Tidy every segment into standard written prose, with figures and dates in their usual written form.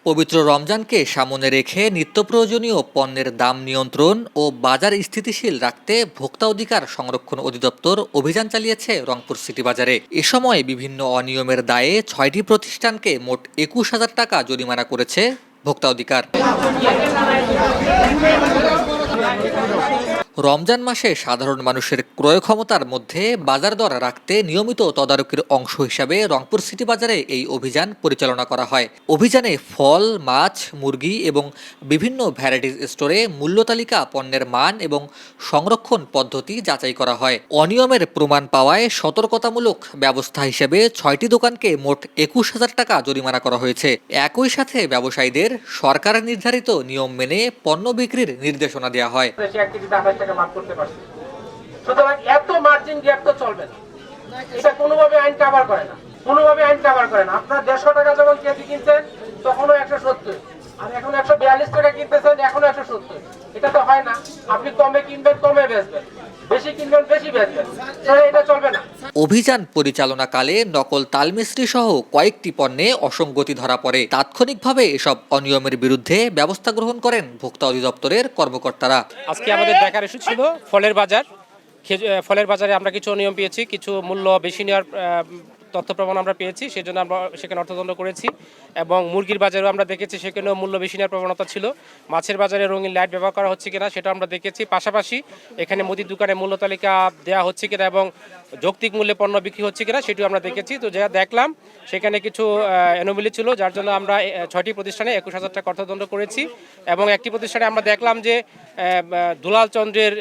পবিত্র রমজানকে সামনে রেখে নিত্য প্রয়োজনীয় পণ্যের দাম নিয়ন্ত্রণ ও বাজার স্থিতিশীল রাখতে ভোক্তা অধিকার সংরক্ষণ অধিদপ্তর অভিযান চালিয়েছে রংপুর সিটি বাজারে। এ সময় বিভিন্ন অনিয়মের দায়ে ৬টি প্রতিষ্ঠানকে মোট ২১,০০০ টাকা জরিমানা করেছে ভোক্তা অধিকার। রমজান মাসে সাধারণ মানুষের ক্রয় ক্ষমতার মধ্যে বাজার দর রাখতে নিয়মিত তদারকির অংশ হিসাবে রংপুর সিটি বাজারে এই অভিযান পরিচালনা করা হয়। অভিযানে ফল, মাছ, মুরগি এবং বিভিন্ন ভ্যারাইটিজ স্টোরে মূল্য তালিকা, পণ্যের মান এবং সংরক্ষণ পদ্ধতি যাচাই করা হয়। অনিয়মের প্রমাণ পাওয়ায় সতর্কতামূলক ব্যবস্থা হিসেবে ৬টি দোকানকে মোট ২১,০০০ টাকা জরিমানা করা হয়েছে। একই সাথে ব্যবসায়ীদের সরকার নির্ধারিত নিয়ম মেনে পণ্য বিক্রির নির্দেশনা দেওয়া হয়। সুতরাং এত মার্জিন গ্যাপ তো চলবে না, এটা কোনোভাবে আইন কভার করে না, কোনোভাবে আইন কভার করে না। আপনার ১৫০ টাকা যখন কেজি কিনছেন তখনও ১৭০, আর এখন ১৪২ টাকা কিনতেছেন, এখনো ১৭০। এটা তো হয় না। আপনি কমে কিনবেন, কমে বেচবেন, বেশি কিনবেন, বেশি বেচবেন, এটা চলবে না। অভিযান পরিচালনাকালে নকল তালমিস্ত্রি সহ কয়েকটি পণ্যে অসঙ্গতি ধরা পড়ে। তাৎক্ষণিকভাবে এসব অনিয়মের বিরুদ্ধে ব্যবস্থা গ্রহণ করেন ভোক্তা অধিদপ্তরের কর্মকর্তারা। আজকে আমাদের দেখার ইস্যু ছিল ফলের বাজার। ফলের বাজারে আমরা কিছু অনিয়ম পেয়েছি, কিছু মূল্য বেশি নেওয়ার তথ্য প্রমাণ আমরা পেয়েছি, সেই জন্য আমরা সেখানে অর্থদণ্ড করেছি। এবং মুরগির বাজারেও আমরা দেখেছি সেখানেও মূল্য বেশি নেওয়ার প্রবণতা ছিল। মাছের বাজারে রঙিন লাইট ব্যবহার করা হচ্ছে কিনা সেটা আমরা দেখেছি। পাশাপাশি এখানে মুদির দোকানে মূল্য তালিকা দেওয়া হচ্ছে কিনা এবং যৌক্তিক মূল্যে পণ্য বিক্রি হচ্ছে কিনা সেটিও আমরা দেখেছি। তো যা দেখলাম সেখানে কিছু অ্যানোমালি ছিল, যার জন্য আমরা ৬টি প্রতিষ্ঠানে ২১,০০০ টাকা অর্থদণ্ড করেছি। এবং একটি প্রতিষ্ঠানে আমরা দেখলাম যে দুলাল চন্দ্রের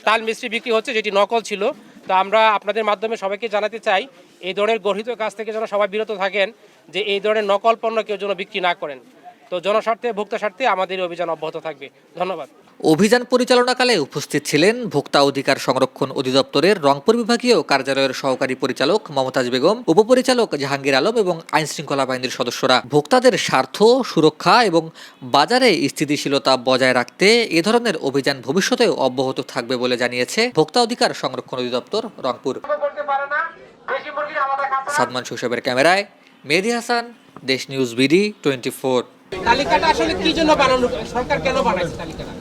তাল মিস্ত্রি বিক্রি হচ্ছে, যেটি নকল ছিল। তো আমরা আপনাদের মাধ্যমে সবাইকে জানাতে চাই, এই ধরনের গর্হিত কাজ থেকে যেন সবাই বিরত থাকেন, যে এই ধরনের নকল পণ্য কেউ যেন বিক্রি না করেন। তো জনস্বার্থে, ভোক্তা স্বার্থে আমাদের অভিযান অব্যাহত থাকবে। ধন্যবাদ। অভিযান পরিচালনাকালে উপস্থিত ছিলেন ভোক্তা অধিকার সংরক্ষণ অধিদপ্তরের রংপুর বিভাগীয় কার্যালয়ের সহকারী পরিচালক মমতাজ বেগম, উপপরিচালক জাহাঙ্গীর আলম এবং আইনশৃঙ্খলা বাহিনীর সদস্যরা। ভোক্তাদের স্বার্থ সুরক্ষা এবং বাজারে স্থিতিশীলতা বজায় রাখতে এ ধরনের অভিযান ভবিষ্যতেও অব্যাহত থাকবে বলে জানিয়েছে ভোক্তা অধিকার সংরক্ষণ অধিদপ্তর রংপুর। সাদমান শৈশবের ক্যামেরায় মেহেদী হাসান, দেশ নিউজ বিডি 24। তালিকাটা আসলে কি জন্য বানানো, সরকার কেন বানাইছে তালিকাটা?